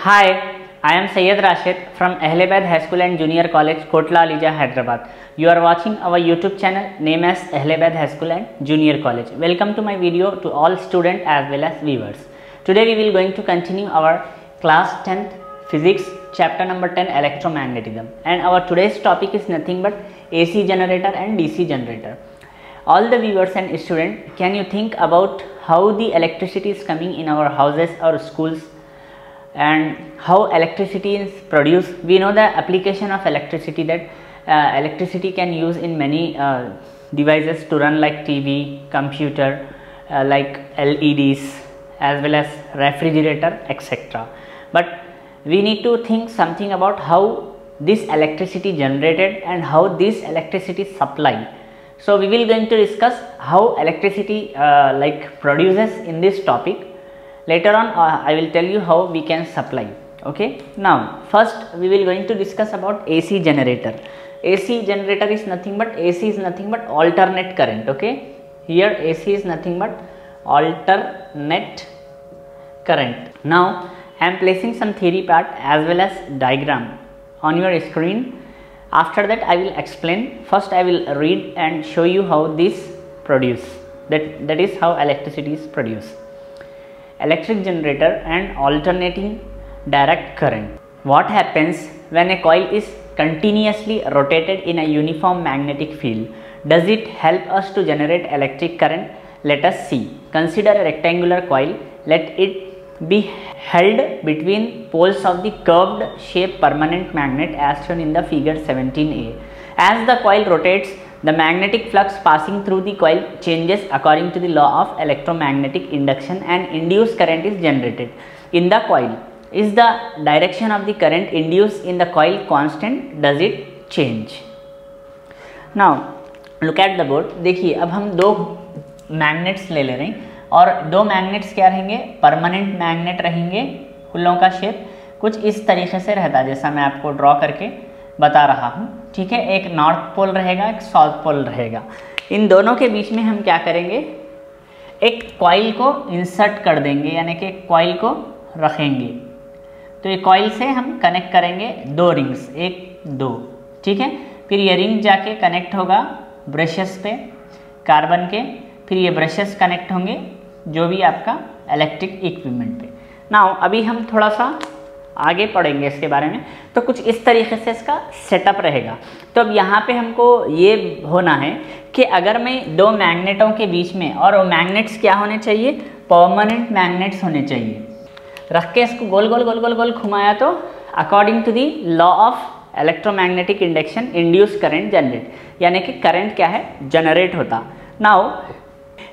Hi, I am Syed Rashid from Ahlabad High School and Junior College, Kotla Alija, Hyderabad. You are watching our YouTube channel named as Ahlabad High School and Junior College. Welcome to my video to all students as well as viewers. Today we will going to continue our class 10th physics chapter number 10 electromagnetism, and our today's topic is nothing but AC generator and DC generator. All the viewers and students, can you think about how the electricity is coming in our houses or schools and how electricity is produced? We know the application of electricity, that electricity can use in many devices to run like TV, computer, like LEDs as well as refrigerator, etc. But we need to think something about how this electricity generated and how this electricity supply. So we will going to discuss how electricity produces in this topic. Later on I will tell you how we can supply. Okay, now first we will going to discuss about AC generator. AC generator is nothing but alternate current. Okay, here AC is nothing but alternate current. Now I am placing some theory part as well as diagram on your screen. After that I will explain. First I will read and show you how this produce, that is how electricity is produced. Electric generator and alternating direct current. What happens when a coil is continuously rotated in a uniform magnetic field? Does it help us to generate electric current? Let us see. Consider a rectangular coil. Let it be held between poles of the curved shape permanent magnet as shown in the figure 17a. As the coil rotates, the magnetic flux passing through the coil changes according to the law of electromagnetic induction and induced current is generated in the coil. Is the direction of the current induced in the coil constant? Does it change? Now look at the board. देखिए अब हम दो magnets ले रहे हैं और दो magnets क्या रहेंगे, परमानेंट मैग्नेट रहेंगे. उन लोगों का शेप कुछ इस तरीके से रहता है जैसा मैं आपको ड्रॉ करके बता रहा हूँ. ठीक है, एक नॉर्थ पोल रहेगा, एक साउथ पोल रहेगा. इन दोनों के बीच में हम क्या करेंगे, एक कॉइल को इंसर्ट कर देंगे, यानी कि कॉइल को रखेंगे. तो ये कॉइल से हम कनेक्ट करेंगे दो रिंग्स, एक दो. ठीक है, फिर ये रिंग जाके कनेक्ट होगा ब्रशेस पे कार्बन के, फिर ये ब्रशेस कनेक्ट होंगे जो भी आपका इलेक्ट्रिक इक्विपमेंट पे. नाउ अभी हम थोड़ा सा आगे पढ़ेंगे इसके बारे में. तो कुछ इस तरीके से इसका सेटअप रहेगा. तो अब यहाँ पे हमको ये होना है कि अगर मैं दो मैग्नेटों के बीच में, और वो मैग्नेट्स क्या होने चाहिए, परमानेंट मैग्नेट्स होने चाहिए. रख के इसको गोल गोल गोल गोल गोल घुमाया तो according to the law of electromagnetic induction induce current generate, यानी कि करंट क्या है, जनरेट होता. नाउ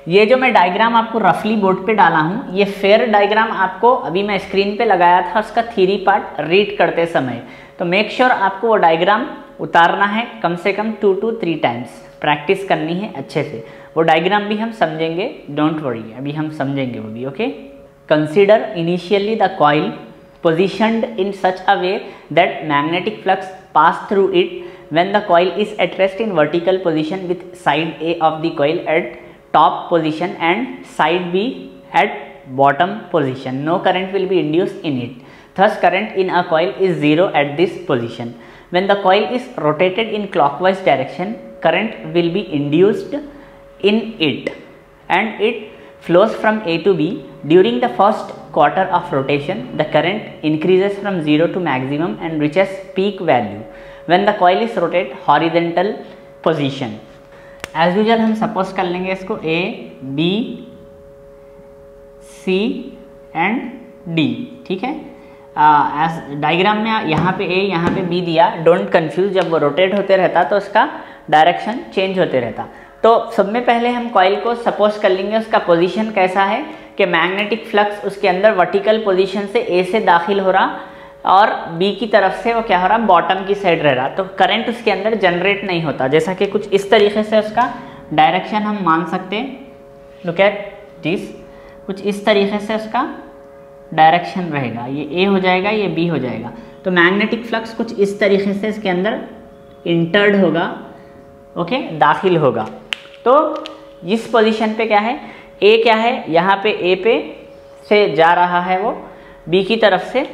ये जो मैं डायग्राम आपको रफली बोर्ड पे डाला हूँ, ये फेयर डायग्राम आपको अभी मैं स्क्रीन पे लगाया था उसका थ्योरी पार्ट रीड करते समय. तो मेक श्योर आपको वो डायग्राम उतारना है कम से कम 2 to 3 टाइम्स, प्रैक्टिस करनी है अच्छे से. वो डायग्राम भी हम समझेंगे, डोंट वरी, अभी हम समझेंगे वो भी. Okay, consider initially the coil positioned in such a way that magnetic flux pass through it when the coil is at rest in vertical position with side A of the coil at top position and side B at bottom position. No current will be induced in it. Thus current in a coil is 0 at this position. When the coil is rotated in clockwise direction, current will be induced in it and it flows from A to B. During the first quarter of rotation, the current increases from 0 to maximum and reaches peak value when the coil is rotate horizontal position. As usual हम suppose कर लेंगे इसको A, B, C and D. ठीक है, as diagram में यहाँ पे A यहाँ पे B दिया, डोंट कंफ्यूज. जब वो रोटेट होते रहता तो उसका डायरेक्शन चेंज होते रहता. तो सब में पहले हम कॉइल को सपोज कर लेंगे उसका पोजीशन कैसा है कि मैग्नेटिक फ्लक्स उसके अंदर वर्टिकल पोजीशन से A से दाखिल हो रहा और B की तरफ से वो क्या हो रहा, बॉटम की साइड रह रहा. तो करंट उसके अंदर जनरेट नहीं होता. जैसा कि कुछ इस तरीके से उसका डायरेक्शन हम मान सकते हैं. लुक एट दिस, कुछ इस तरीके से उसका डायरेक्शन रहेगा. ये A हो जाएगा, ये B हो जाएगा. तो मैग्नेटिक फ्लक्स कुछ इस तरीके से इसके अंदर इंटर्ड होगा, ओके, दाखिल होगा. तो इस पोजीशन पे क्या है, A क्या है, यहाँ पे A पे से जा रहा है वो B की तरफ से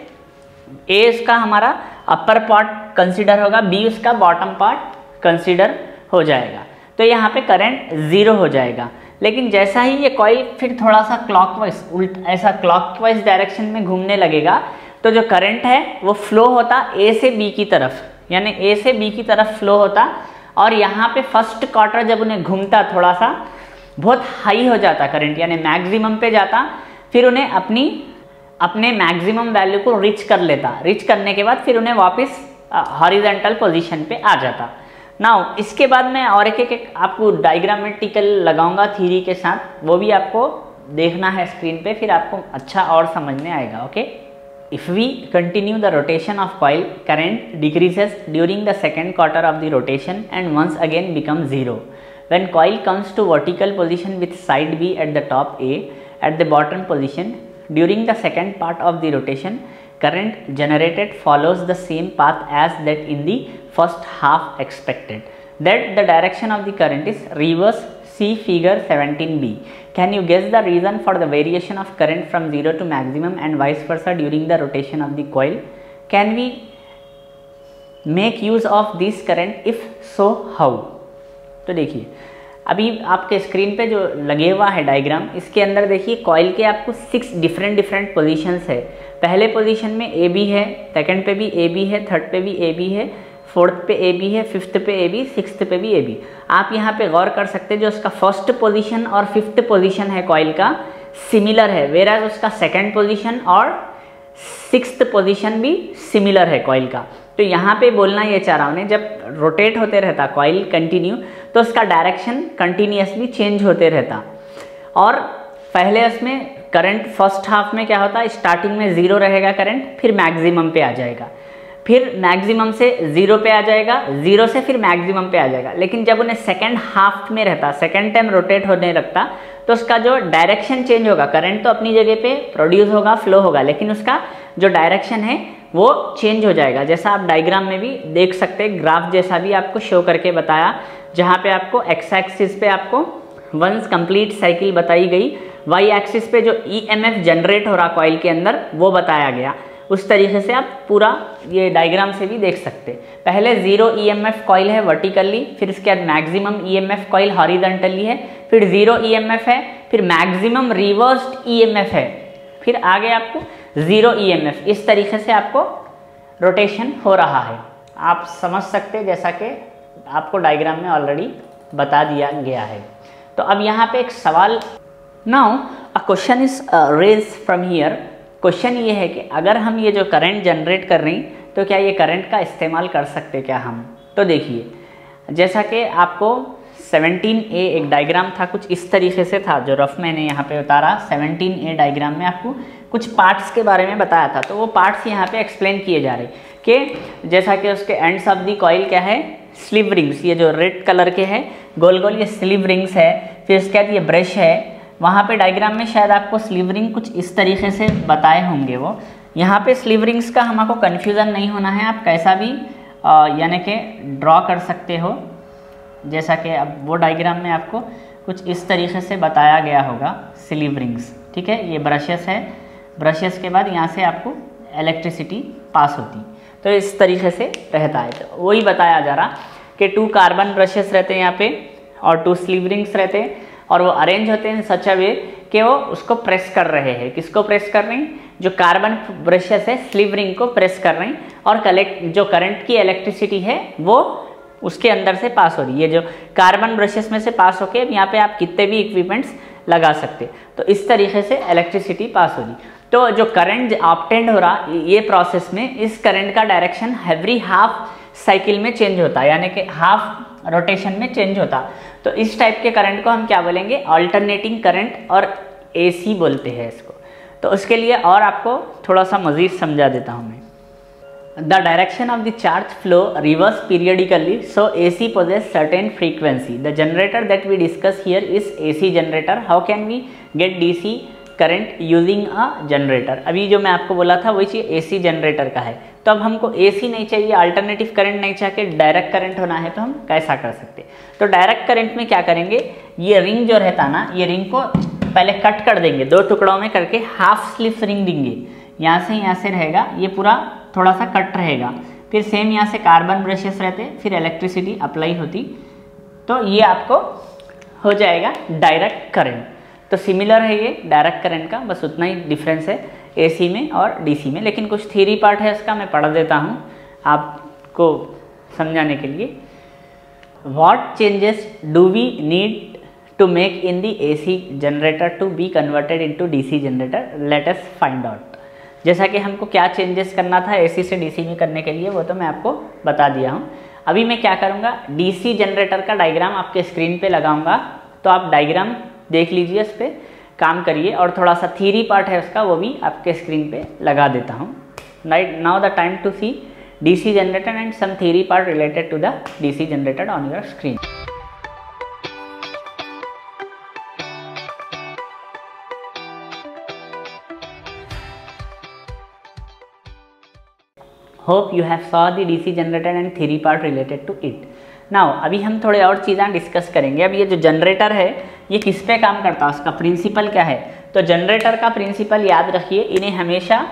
ए उसका हमारा अपर पार्ट कंसीडर होगा, बी उसका बॉटम पार्ट कंसीडर हो जाएगा। तो यहाँ पे करंट 0 हो जाएगा। लेकिन जैसा ही ये कॉइल फिर थोड़ा सा क्लॉकवाइज ऐसा क्लॉकवाइज डायरेक्शन में घूमने लगेगा, तो जो करंट है वो फ्लो होता ए से बी की तरफ, यानी ए से बी की तरफ फ्लो होता। और यहाँ पे फर्स्ट क्वार्टर जब उन्हें घूमता थोड़ा सा बहुत हाई हो जाता करंट, यानी मैक्सिमम पे जाता, फिर उन्हें अपने मैक्सिमम वैल्यू को रीच कर लेता। रीच करने के बाद फिर उन्हें वापस हॉरिजॉन्टल पोजीशन पे आ जाता। नाउ इसके बाद मैं और एक आपको डायग्रामेटिकल लगाऊंगा थ्योरी के साथ, वो भी आपको देखना है स्क्रीन पे, फिर आपको अच्छा और समझ में आएगा। Okay, if we continue the rotation of coil, current decreases during the second quarter of the rotation and once again become 0 when coil comes to vertical position with side B at the top A at the bottom position during the second part of the rotation, current generated follows the same path as that in the first half expected, that the direction of the current is reverse. See figure 17b. Can you guess the reason for the variation of current from 0 to maximum and vice versa during the rotation of the coil? Can we make use of this current? If so, how? तो देखिए अभी आपके screen पे जो लगे हुआ है diagram, इसके अंदर देखिए कॉइल के आपको 6 डिफरेंट पोजीशंस है। पहले पोजीशन में ए बी है, सेकंड पे भी ए बी है, थर्ड पे भी ए बी है, फोर्थ पे ए बी है, फिफ्थ पे ए बी, सिक्स्थ पे भी ए बी। आप यहाँ पे गौर कर सकते हैं जो उसका फर्स्ट पोजीशन और फिफ्थ पोजीशन है कॉइल का सिमिलर है, वेराज उसका सेकंड पोजीशन और सिक्स्थ पोजीशन भी सिमिलर है कॉइल का। तो यहाँ पे बोलना ये चाह रहा हूँ, जब रोटेट होते रहता कॉइल कंटिन्यू, तो उसका डायरेक्शन कंटिन्यूसली चेंज होते रहता। और पहले उसमें करंट फर्स्ट हाफ में क्या होता है, स्टार्टिंग में 0 रहेगा करंट, फिर मैक्सिमम पे आ जाएगा, फिर मैक्सिमम से 0 पे आ जाएगा, 0 से फिर मैक्सिमम पे आ जाएगा। लेकिन जब उन्हें सेकेंड हाफ में रहता, सेकेंड टाइम रोटेट होने लगता, तो उसका जो डायरेक्शन चेंज होगा, करंट तो अपनी जगह पे प्रोड्यूस होगा, फ्लो होगा, लेकिन उसका जो डायरेक्शन है वो चेंज हो जाएगा। जैसा आप डायग्राम में भी देख सकते हैं, ग्राफ जैसा भी आपको शो करके बताया, जहाँ पे आपको एक्स एक्सिस पे आपको वंस कंप्लीट साइकिल बताई गई, वाई एक्सिस पे जो ईएमएफ जनरेट हो रहा कॉइल के अंदर वो बताया गया। उस तरीके से आप पूरा ये डायग्राम से भी देख सकते हैं। पहले 0 ईएमएफ कॉइल है वर्टिकली, फिर इसके बाद मैक्सिमम ईएमएफ कॉइल हॉरिजॉन्टली है, फिर 0 ईएमएफ है, फिर मैक्सिमम रिवर्स्ड ईएमएफ है, फिर आगे आपको 0 ईएमएफ। इस तरीके से आपको रोटेशन हो रहा है। आप समझ सकते हैं, जैसा कि आपको डायग्राम में ऑलरेडी बता दिया गया है। तो अब यहाँ पे एक सवाल, now a question is raise from here. Question ये है कि अगर हम ये जो करंट जनरेट कर रहे हैं, तो क्या ये करंट का इस्तेमाल कर सकते क्या हम? तो देखिए, जैसा कि आपको 17A एक डायग्राम था, कुछ इस तरीके से था, जो रफ मैंने यहाँ पे उतारा। 17A डायग्राम में आपको कुछ पार्ट्स के बारे में बताया था, तो वो पार्ट्स यहाँ पे एक्सप्लेन किए जा रहे कि जैसा कि उसके एंड्स ऑफ दी कॉइल क्या है, स्लीव रिंग्स, ये जो रेड कलर के हैं गोल गोल, ये स्लीव रिंग्स है। फिर उसके बाद ये ब्रश है। वहाँ पे डायग्राम में शायद आपको स्लीव रिंग कुछ इस तरीके से बताए होंगे। वो यहाँ पे स्लीव रिंग्स का हमको कन्फ्यूज़न नहीं होना है, आप कैसा भी यानी कि ड्रॉ कर सकते हो। जैसा कि अब वो डायग्राम में आपको कुछ इस तरीके से बताया गया होगा स्लीव रिंग्स, ठीक है। ये ब्रशेस है, ब्रशेस के बाद यहाँ से आपको इलेक्ट्रिसिटी पास होती, तो इस तरीके से रहता है। तो वही बताया जा रहा कि 2 कार्बन ब्रशेस रहते हैं यहाँ पे और 2 स्लीव रिंग्स रहते हैं, और वो अरेंज होते हैं सच अ वे कि वो उसको प्रेस कर रहे हैं। किसको प्रेस कर रहे हैं? जो कार्बन ब्रशेस है स्लीव रिंग को प्रेस कर रहे हैं, और जो करंट की इलेक्ट्रिसिटी है वो उसके अंदर से पास हो रही है। ये जो कार्बन ब्रशेस में से पास होके अब यहाँ पे आप कितने भी इक्विपमेंट्स लगा सकते, तो इस तरीके से इलेक्ट्रिसिटी पास हो रही। तो जो करंट ऑब्टेंड हो रहा ये प्रोसेस में, इस करंट का डायरेक्शन एवरी हाफ साइकिल में चेंज होता है, यानी कि हाफ रोटेशन में चेंज होता। तो इस टाइप के करंट को हम क्या बोलेंगे? अल्टरनेटिंग करंट, और एसी बोलते हैं इसको। तो उसके लिए और आपको थोड़ा सा मज़ीद समझा देता हूँ मैं। The direction of the charge flow reverse periodically, so AC possess certain frequency. The generator that we discuss here is AC generator. How can we get DC current using a generator? अभी जो मैं आपको बोला था वही चीज़ AC generator का है। तो अब हमको AC नहीं चाहिए, अल्टरनेटिव करंट नहीं चाहिए, डायरेक्ट करंट होना है, तो हम कैसा कर सकते? तो डायरेक्ट करंट में क्या करेंगे, ये रिंग जो रहता ना, ये रिंग को पहले कट कर देंगे, 2 टुकड़ों में करके हाफ स्लिप रिंग देंगे। यहाँ से रहेगा, ये पूरा थोड़ा सा कट रहेगा, फिर सेम यहाँ से कार्बन ब्रशेस रहते, फिर इलेक्ट्रिसिटी अप्लाई होती, तो ये आपको हो जाएगा डायरेक्ट करंट। तो सिमिलर है ये डायरेक्ट करंट का, बस उतना ही डिफरेंस है एसी में और डीसी में। लेकिन कुछ थ्योरी पार्ट है इसका, मैं पढ़ देता हूँ आपको समझाने के लिए। What changes do we need to make in the AC generator to be converted into DC generator, let us find out. जैसा कि हमको क्या चेंजेस करना था एसी से डीसी में करने के लिए, वो तो मैं आपको बता दिया हूँ। अभी मैं क्या करूँगा, डीसी जनरेटर का डायग्राम आपके स्क्रीन पे लगाऊंगा, तो आप डायग्राम देख लीजिए, इस पर काम करिए, और थोड़ा सा थ्योरी पार्ट है उसका वो भी आपके स्क्रीन पे लगा देता हूँ। Right now the time to see DC generator and some theory part related to the DC generator on your screen. Hope you have saw the DC generator and theory part related to it. Now अभी हम थोड़े और चीज़ें discuss करेंगे। अब ये जो generator है ये किस पे काम करता है, उसका प्रिंसिपल क्या है। तो जनरेटर का प्रिंसिपल याद रखिए, इन्हें हमेशा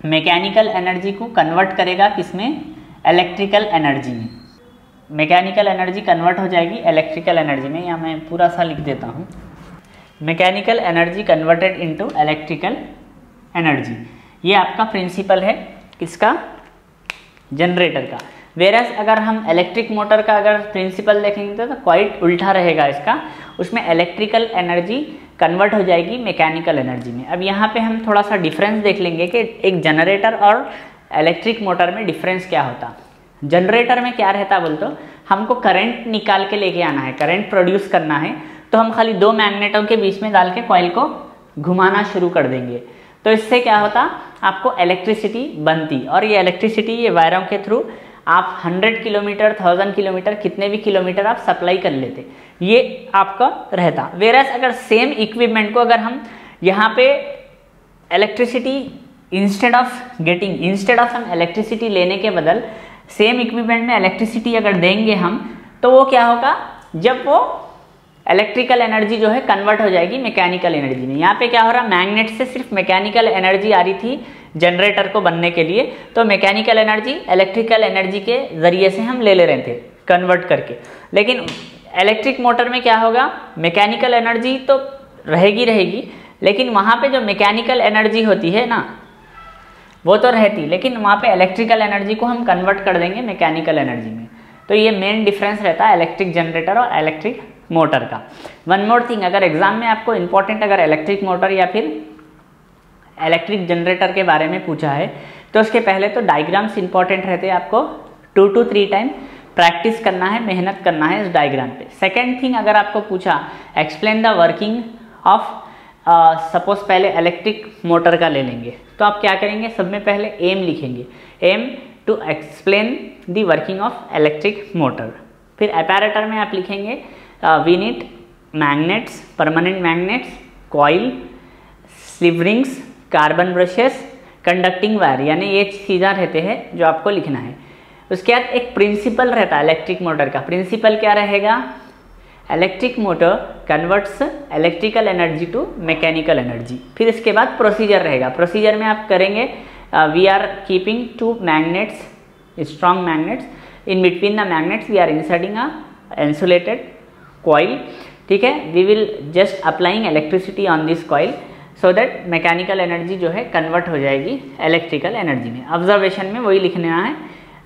मैकेनिकल एनर्जी को कन्वर्ट करेगा किसमें, इलेक्ट्रिकल एनर्जी में। मैकेनिकल एनर्जी कन्वर्ट हो जाएगी इलेक्ट्रिकल एनर्जी में, या मैं पूरा सा लिख देता हूँ, mechanical energy converted into electrical energy. ये आपका प्रिंसिपल है किसका, जनरेटर का। वेरस अगर हम इलेक्ट्रिक मोटर का अगर प्रिंसिपल देखेंगे तो क्वाइट उल्टा रहेगा इसका, उसमें इलेक्ट्रिकल एनर्जी कन्वर्ट हो जाएगी मैकेनिकल एनर्जी में। अब यहाँ पे हम थोड़ा सा डिफरेंस देख लेंगे कि एक जनरेटर और इलेक्ट्रिक मोटर में डिफरेंस क्या होता। जनरेटर में क्या रहता बोल तो हमको करंट निकाल के लेके आना है, करंट प्रोड्यूस करना है, तो हम खाली दो मैग्नेटों के बीच में डाल के कॉइल को घुमाना शुरू कर देंगे, तो इससे क्या होता, आपको इलेक्ट्रिसिटी बनती, और ये इलेक्ट्रिसिटी ये वायरों के थ्रू आप 100 किलोमीटर 1000 किलोमीटर कितने भी किलोमीटर आप सप्लाई कर लेते, ये आपका रहता। वेरस अगर सेम इक्विपमेंट को अगर हम यहाँ पे इलेक्ट्रिसिटी इंस्टेड ऑफ हम इलेक्ट्रिसिटी लेने के बदल सेम इक्विपमेंट में इलेक्ट्रिसिटी अगर देंगे हम, तो वो क्या होगा, जब वो इलेक्ट्रिकल एनर्जी जो है कन्वर्ट हो जाएगी मैकेनिकल एनर्जी में। यहाँ पे क्या हो रहा, मैग्नेट से सिर्फ मैकेनिकल एनर्जी आ रही थी जनरेटर को बनने के लिए, तो मैकेनिकल एनर्जी इलेक्ट्रिकल एनर्जी के जरिए से हम ले रहे थे कन्वर्ट करके। लेकिन इलेक्ट्रिक मोटर में क्या होगा, मैकेनिकल एनर्जी तो रहेगी, लेकिन वहाँ पे जो मैकेनिकल एनर्जी होती है ना वो तो रहती, लेकिन वहाँ पे इलेक्ट्रिकल एनर्जी को हम कन्वर्ट कर देंगे मैकेनिकल एनर्जी में। तो ये मेन डिफरेंस रहता है इलेक्ट्रिक जनरेटर और इलेक्ट्रिक मोटर का। वन मोर थिंग, अगर एग्जाम में आपको इंपॉर्टेंट अगर इलेक्ट्रिक मोटर या फिर इलेक्ट्रिक जनरेटर के बारे में पूछा है, तो उसके पहले तो डायग्राम्स इंपॉर्टेंट रहते हैं, आपको 2 to 3 टाइम प्रैक्टिस करना है, मेहनत करना है इस डायग्राम पे। सेकेंड थिंग, अगर आपको पूछा explain the working of, suppose पहले इलेक्ट्रिक मोटर का ले लेंगे, तो आप क्या करेंगे, सब में पहले एम लिखेंगे, aim to explain the working of electric motor. फिर अपैरेटर में आप लिखेंगे we need magnets, permanent magnets, coil, sleeve rings, carbon brushes, conducting wire, यानी ये चीज़ें रहते हैं जो आपको लिखना है। उसके बाद एक प्रिंसिपल रहता है इलेक्ट्रिक मोटर का, प्रिंसिपल क्या रहेगा, electric motor converts electrical energy to mechanical energy. फिर इसके बाद प्रोसीजर रहेगा, प्रोसीजर में आप करेंगे we are keeping 2 magnets, strong magnets, in between the magnets we are inserting a insulated coil, ठीक है, we will just applying electricity on this coil so that mechanical energy जो है कन्वर्ट हो जाएगी इलेक्ट्रिकल एनर्जी में। Observation में वही लिखना है,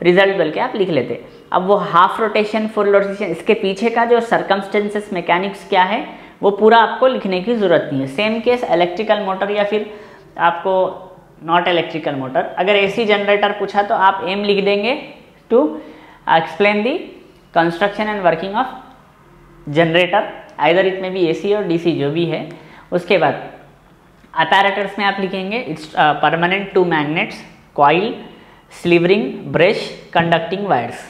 रिजल्ट बोल के आप लिख लेते। अब वो हाफ रोटेशन, फुल रोटेशन, इसके पीछे का जो सर्कमस्टेंसेस मैकेनिक्स क्या है वो पूरा आपको लिखने की ज़रूरत नहीं है। सेम केस इलेक्ट्रिकल मोटर या फिर आपको नॉट इलेक्ट्रिकल मोटर, अगर एसी जनरेटर पूछा तो आप एम लिख देंगे to explain the construction and working of generator, either it में भी एसी और डीसी जो भी है। उसके बाद अपैरेटर्स में आप लिखेंगे it's permanent 2 magnets, coil, slip ring, brush, conducting wires.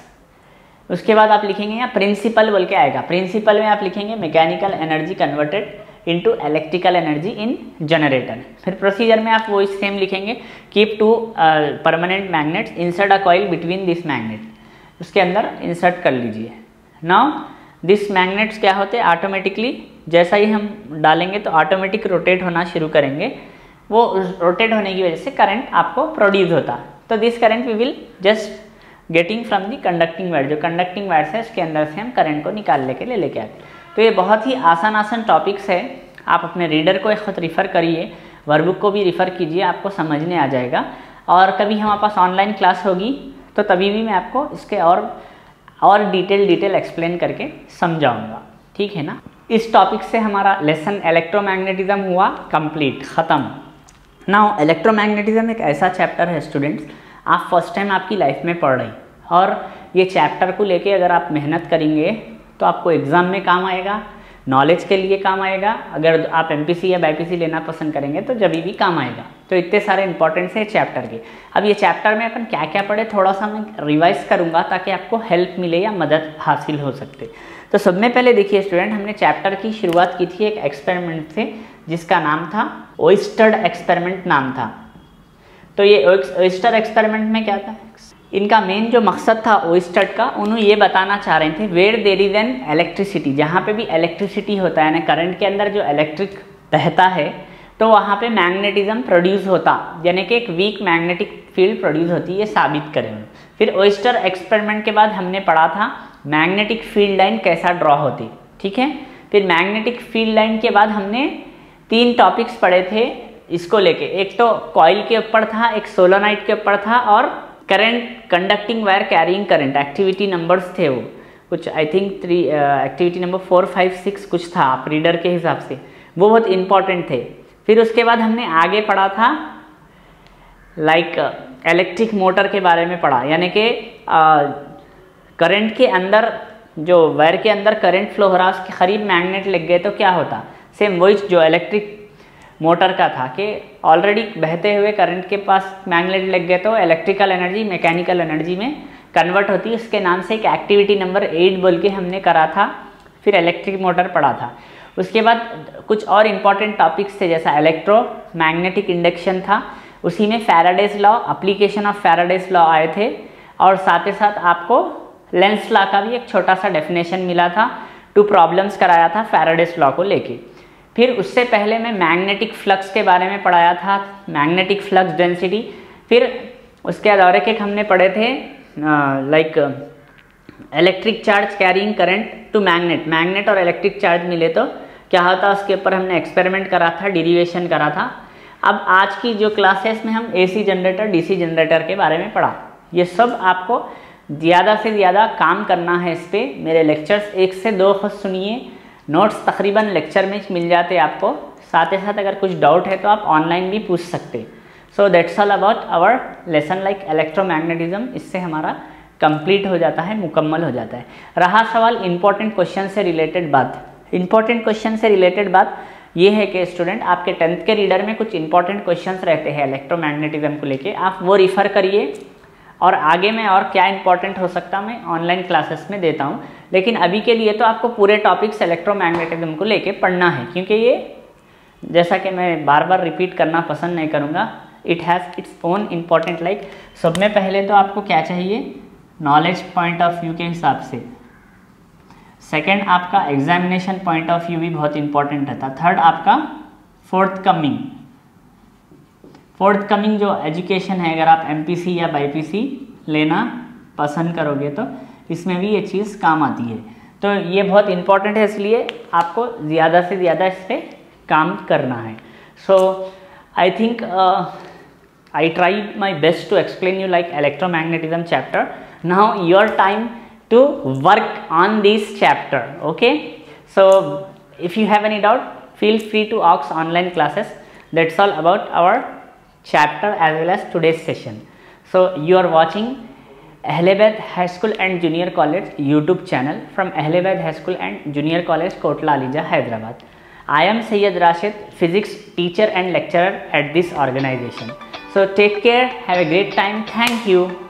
उसके बाद आप लिखेंगे यहाँ प्रिंसिपल बोल के आएगा, प्रिंसिपल में आप लिखेंगे mechanical energy converted into electrical energy in generator. फिर प्रोसीजर में आप वो सेम लिखेंगे, keep 2 permanent magnets, insert a coil between this magnet, उसके अंदर इंसर्ट कर लीजिए। नाउ दिस मैग्नेट्स क्या होते हैं, ऑटोमेटिकली जैसा ही हम डालेंगे तो ऑटोमेटिक रोटेट होना शुरू करेंगे, वो रोटेट होने की वजह से करंट आपको प्रोड्यूस होता। तो this current we will just getting from the conducting wire, जो कंडक्टिंग वायर है उसके अंदर से हम करंट को निकाल लेके आते। तो ये बहुत ही आसान टॉपिक्स है, आप अपने रीडर को एक खुद रिफ़र करिए, वर्कबुक को भी रिफ़र कीजिए, आपको समझने आ जाएगा। और कभी हमारे पास ऑनलाइन क्लास होगी तो तभी भी मैं आपको इसके और डिटेल एक्सप्लेन करके समझाऊंगा, ठीक है ना। इस टॉपिक से हमारा लेसन इलेक्ट्रोमैग्नेटिज्म हुआ कंप्लीट, ख़त्म। नाउ इलेक्ट्रोमैग्नेटिज्म एक ऐसा चैप्टर है स्टूडेंट्स, आप फर्स्ट टाइम आपकी लाइफ में पढ़ रहे, और ये चैप्टर को लेके अगर आप मेहनत करेंगे तो आपको एग्ज़ाम में काम आएगा, नॉलेज के लिए काम आएगा। अगर आप एमपीसी या बाईपीसी लेना पसंद करेंगे तो जब भी काम आएगा। तो इतने सारे इंपॉर्टेंस है चैप्टर के। अब ये चैप्टर में अपन क्या क्या पढ़े थोड़ा सा मैं रिवाइज करूँगा ताकि आपको हेल्प मिले या मदद हासिल हो सकते। तो सब में पहले देखिए स्टूडेंट, हमने चैप्टर की शुरुआत की थी एक एक्सपेरिमेंट से जिसका नाम था ओयस्टर एक्सपेरिमेंट नाम था। तो ये ओयस्टर एक्सपेरिमेंट में क्या था, इनका मेन जो मकसद था ओयस्टर का, उन्होंने ये बताना चाह रहे थे where there is an electricity, जहाँ पे भी इलेक्ट्रिसिटी होता है ना, करंट के अंदर जो इलेक्ट्रिक बहता है तो वहाँ पे मैग्नेटिज्म प्रोड्यूस होता, यानी कि एक वीक मैग्नेटिक फील्ड प्रोड्यूस होती है, ये साबित करेंगे। फिर ओयस्टर एक्सपेरिमेंट के बाद हमने पढ़ा था मैग्नेटिक फील्ड लाइन कैसा ड्रॉ होती, ठीक है। फिर मैग्नेटिक फील्ड लाइन के बाद हमने 3 टॉपिक्स पढ़े थे इसको लेके, एक तो कॉइल के ऊपर था, एक सोलोनाइट के ऊपर था, और current conducting wire carrying current. Activity numbers थे वो कुछ, आई थिंक 3 एक्टिविटी नंबर 4, 5, 6 कुछ था, आप रीडर के हिसाब से, वो बहुत इंपॉर्टेंट थे। फिर उसके बाद हमने आगे पढ़ा था इलेक्ट्रिक मोटर के बारे में पढ़ा, यानी कि करंट के अंदर जो वायर के अंदर करंट फ्लो हो रहा है उसके करीब मैग्नेट लग गए तो क्या होता। सेम वही जो इलेक्ट्रिक मोटर का था कि ऑलरेडी बहते हुए करंट के पास मैग्नेट लग गए तो इलेक्ट्रिकल एनर्जी मैकेनिकल एनर्जी में कन्वर्ट होती है। उसके नाम से एक एक्टिविटी नंबर 8 बोल के हमने करा था। फिर इलेक्ट्रिक मोटर पढ़ा था। उसके बाद कुछ और इम्पॉर्टेंट टॉपिक्स थे जैसा इलेक्ट्रोमैग्नेटिक इंडक्शन था, उसी में Faraday's law, application of Faraday's law आए थे, और साथ ही साथ आपको लेंस लॉ का भी एक छोटा सा डेफिनेशन मिला था। 2 प्रॉब्लम्स कराया था फैराडेज लॉ को लेके। फिर उससे पहले मैं मैग्नेटिक फ्लक्स के बारे में पढ़ाया था, मैग्नेटिक फ्लक्स डेंसिटी। फिर उसके बाद और एक हमने पढ़े थे electric charge carrying current to magnet और इलेक्ट्रिक चार्ज मिले तो क्या होता, उसके ऊपर हमने एक्सपेरिमेंट करा था, डेरिवेशन करा था। अब आज की जो क्लास है इसमें हम एसी जनरेटर, डीसी जनरेटर के बारे में पढ़ा। ये सब आपको ज़्यादा से ज़्यादा काम करना है इस पर। मेरे लेक्चर्स 1 से 2 खुद सुनिए, नोट्स तकरीबन लेक्चर में मिल जाते हैं आपको। साथ ही साथ अगर कुछ डाउट है तो आप ऑनलाइन भी पूछ सकते। So that's all about our lesson like electromagnetism. इससे हमारा कंप्लीट हो जाता है, मुकम्मल हो जाता है। रहा सवाल इंपॉर्टेंट क्वेश्चन से रिलेटेड बात। इंपॉर्टेंट क्वेश्चन से रिलेटेड बात ये है कि स्टूडेंट आपके 10th के रीडर में कुछ इंपॉर्टेंट क्वेश्चंस रहते हैं इलेक्ट्रोमैग्नेटिज्म को लेके, आप वो रिफ़र करिए। और आगे में और क्या इंपॉर्टेंट हो सकता मैं ऑनलाइन क्लासेस में देता हूँ, लेकिन अभी के लिए तो आपको पूरे टॉपिक्स इलेक्ट्रोमैग्नेटिज्म को लेके पढ़ना है, क्योंकि ये जैसा कि मैं बार बार रिपीट करना पसंद नहीं करूँगा, it has its own important. सब में पहले तो आपको क्या चाहिए, नॉलेज पॉइंट ऑफ व्यू के हिसाब से। सेकेंड आपका एग्जामिनेशन पॉइंट ऑफ व्यू भी बहुत इंपॉर्टेंट रहता। थर्ड आपका फोर्थ कमिंग जो एजुकेशन है, अगर आप एमपीसी या बाईपीसी लेना पसंद करोगे तो इसमें भी ये चीज़ काम आती है। तो ये बहुत इंपॉर्टेंट है, इसलिए आपको ज़्यादा से ज़्यादा इस पर काम करना है। So I think I tried my best to explain you like electromagnetism chapter. Now your time to work on this chapter. Okay, so if you have any doubt, feel free to ask online classes. That's all about our chapter as well as today's session. So you are watching Ahlebad High School and Junior College YouTube channel from Ahlebad High School and Junior College, Kotla Alija, Hyderabad. I am Syed Rashid, physics teacher and lecturer at this organization. So take care, have a great time. Thank you.